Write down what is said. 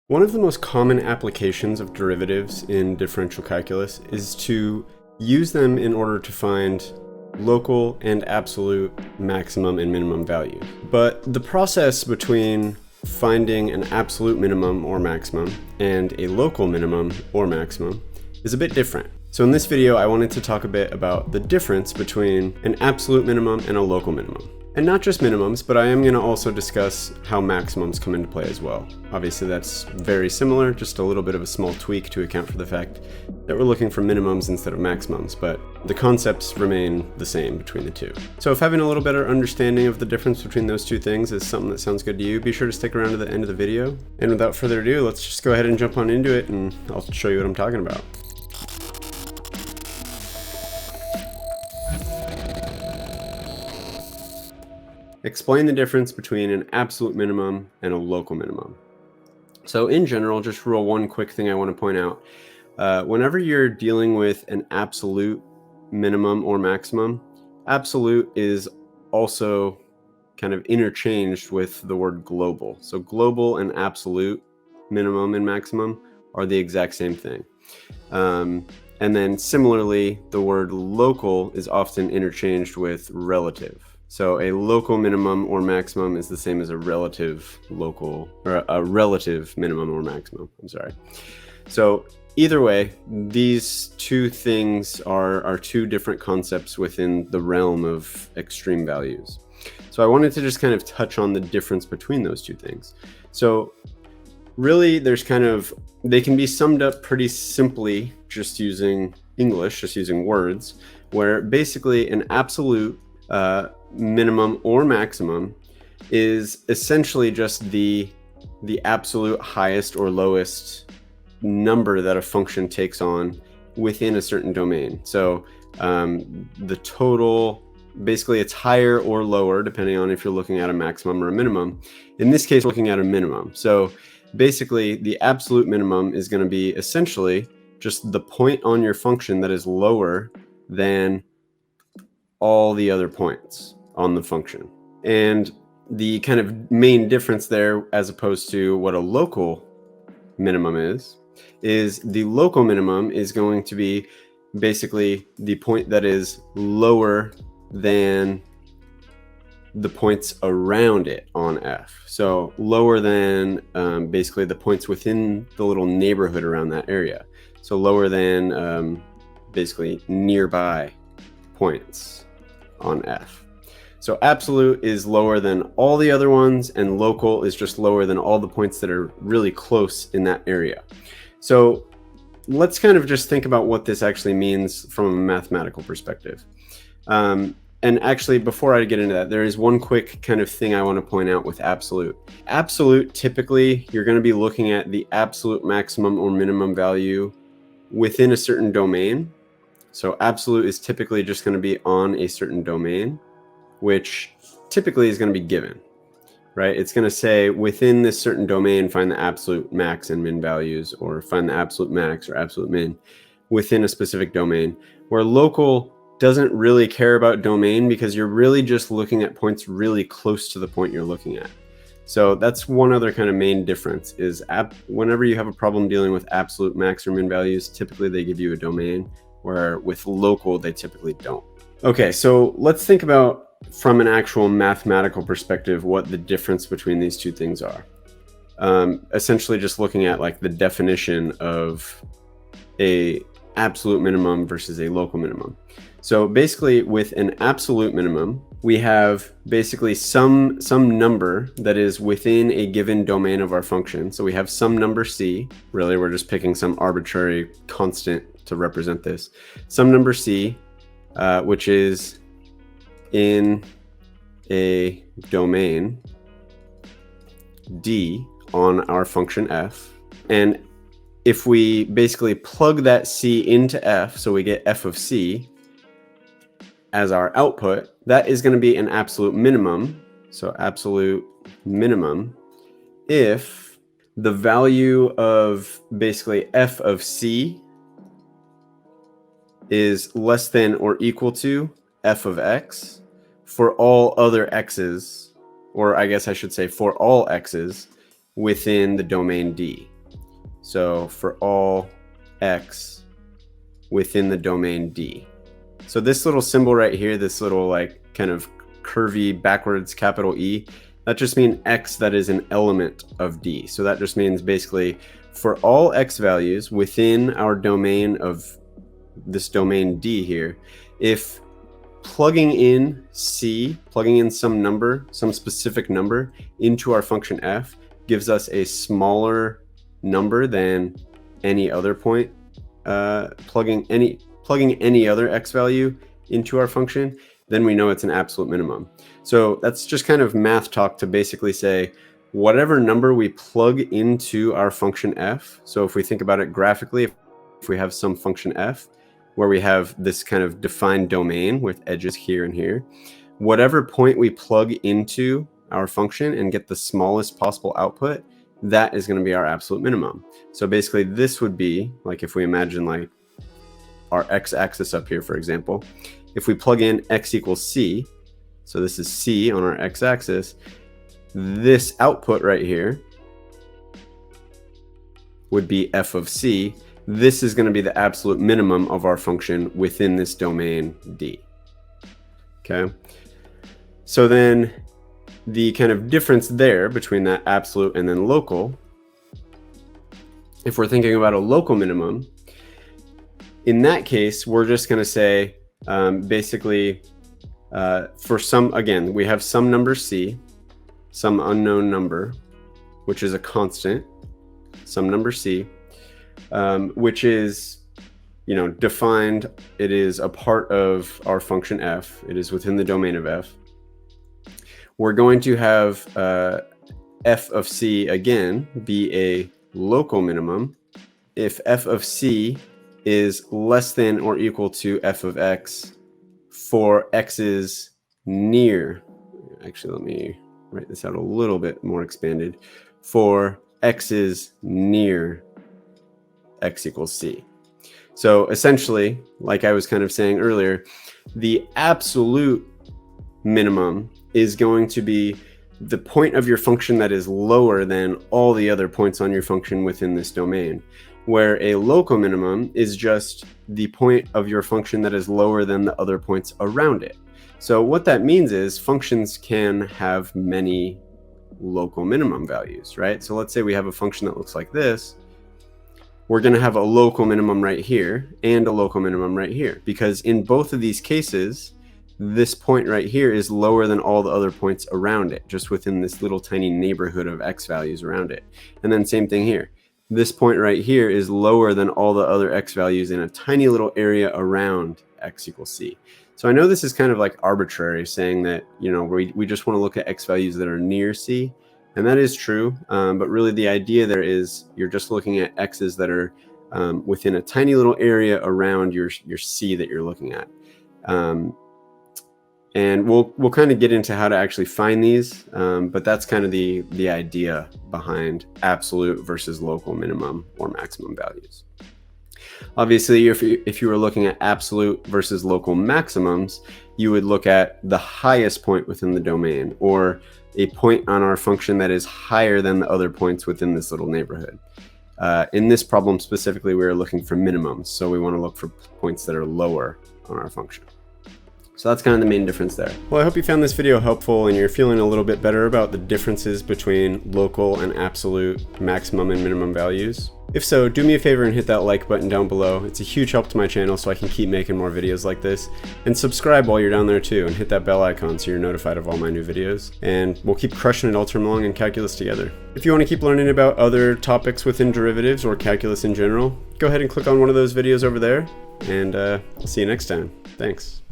One of the most common applications of derivatives in differential calculus is to use them in order to find local and absolute maximum and minimum values. But the process between finding an absolute minimum or maximum and a local minimum or maximum is a bit different. So in this video, I wanted to talk a bit about the difference between an absolute minimum and a local minimum. And not just minimums, but I am going to also discuss how maximums come into play as well. Obviously that's very similar, just a little bit of a small tweak to account for the fact that we're looking for minimums instead of maximums, but the concepts remain the same between the two. So if having a little better understanding of the difference between those two things is something that sounds good to you, be sure to stick around to the end of the video. And without further ado, let's just go ahead and jump on into it and I'll show you what I'm talking about. Explain the difference between an absolute minimum and a local minimum. So in general, just real one quick thing I want to point out. Whenever you're dealing with an absolute minimum or maximum, absolute is also kind of interchanged with the word global. So global and absolute minimum and maximum are the exact same thing. And then similarly, the word local is often interchanged with relative. So a local minimum or maximum is the same as a relative local, or a relative minimum or maximum, I'm sorry. So either way, these two things are two different concepts within the realm of extreme values. So I wanted to just kind of touch on the difference between those two things. So really there's they can be summed up pretty simply just using English, just using words, where basically an absolute minimum or maximum is essentially just the absolute highest or lowest number that a function takes on within a certain domain. So the total, basically it's higher or lower depending on if you're looking at a maximum or a minimum. In this case, we're looking at a minimum. So basically the absolute minimum is going to be essentially just the point on your function that is lower than all the other points on the function. And the kind of main difference there, as opposed to what a local minimum is the local minimum is going to be basically the point that is lower than the points around it on F. So lower than basically the points within the little neighborhood around that area. So lower than basically nearby points on F. So absolute is lower than all the other ones, and local is just lower than all the points that are really close in that area. So let's kind of just think about what this actually means from a mathematical perspective. And actually, before I get into that, there is one quick kind of thing I want to point out with absolute. Absolute, typically, you're going to be looking at the absolute maximum or minimum value within a certain domain. So absolute is typically just going to be on a certain domain, which typically is going to be given, right? It's going to say within this certain domain, find the absolute max and min values, or find the absolute max or absolute min within a specific domain, where local doesn't really care about domain because you're really just looking at points really close to the point you're looking at. So that's one other kind of main difference is whenever you have a problem dealing with absolute max or min values, typically they give you a domain, where with local, they typically don't. Okay, so let's think about from an actual mathematical perspective what the difference between these two things are. Essentially just looking at like the definition of a absolute minimum versus a local minimum. So basically with an absolute minimum, we have basically some number that is within a given domain of our function. So we have some number c, really we're just picking some arbitrary constant to represent this. Some number c, which is in a domain d on our function f. And if we basically plug that c into f, so we get f of c as our output, that is going to be an absolute minimum. So absolute minimum if the value of basically f of c is less than or equal to f of x for all other x's, or I guess I should say for all x's within the domain D. So for all x within the domain D. So this little symbol right here, this little like kind of curvy backwards capital E, that just means x that is an element of D. So that just means basically for all x values within our domain of this domain D here, if plugging in C, plugging in some number, some specific number into our function f gives us a smaller number than any other point, plugging any other x value into our function, then we know it's an absolute minimum. So that's just kind of math talk to basically say whatever number we plug into our function f. So if we think about it graphically, if we have some function f where we have this kind of defined domain with edges here and here, whatever point we plug into our function and get the smallest possible output, that is going to be our absolute minimum. So basically this would be like, if we imagine like our x-axis up here, for example, if we plug in x equals c, so this is c on our x-axis, this output right here would be f of c. This is going to be the absolute minimum of our function within this domain D. Okay. So then the kind of difference there between that absolute and then local, if we're thinking about a local minimum, in that case, we're just going to say basically for some, again, we have some number c, some unknown number, which is a constant, some number c, which is, you know, defined. It is a part of our function f. It is within the domain of f. We're going to have f of c again be a local minimum if f of c is less than or equal to f of x for x's near. Actually, let me write this out a little bit more expanded. For x's near x equals c. So essentially, like I was kind of saying earlier, the absolute minimum is going to be the point of your function that is lower than all the other points on your function within this domain, where a local minimum is just the point of your function that is lower than the other points around it. So what that means is functions can have many local minimum values, right? So let's say we have a function that looks like this. We're going to have a local minimum right here and a local minimum right here, because in both of these cases, this point right here is lower than all the other points around it, just within this little tiny neighborhood of x values around it. And then same thing here. This point right here is lower than all the other x values in a tiny little area around x equals c. So I know this is kind of like arbitrary, saying that, you know, we just want to look at x values that are near c. And that is true, but really the idea there is you're just looking at x's that are within a tiny little area around your c that you're looking at. And we'll kind of get into how to actually find these, but that's kind of the idea behind absolute versus local minimum or maximum values. Obviously, if you were looking at absolute versus local maximums, you would look at the highest point within the domain, or a point on our function that is higher than the other points within this little neighborhood. In this problem specifically, we are looking for minimums, so we want to look for points that are lower on our function. So that's kind of the main difference there. Well, I hope you found this video helpful and you're feeling a little bit better about the differences between local and absolute maximum and minimum values. If so, do me a favor and hit that like button down below. It's a huge help to my channel so I can keep making more videos like this. And subscribe while you're down there too, and hit that bell icon so you're notified of all my new videos. And we'll keep crushing it all term long in calculus together. If you want to keep learning about other topics within derivatives or calculus in general, go ahead and click on one of those videos over there, and I'll see you next time. Thanks.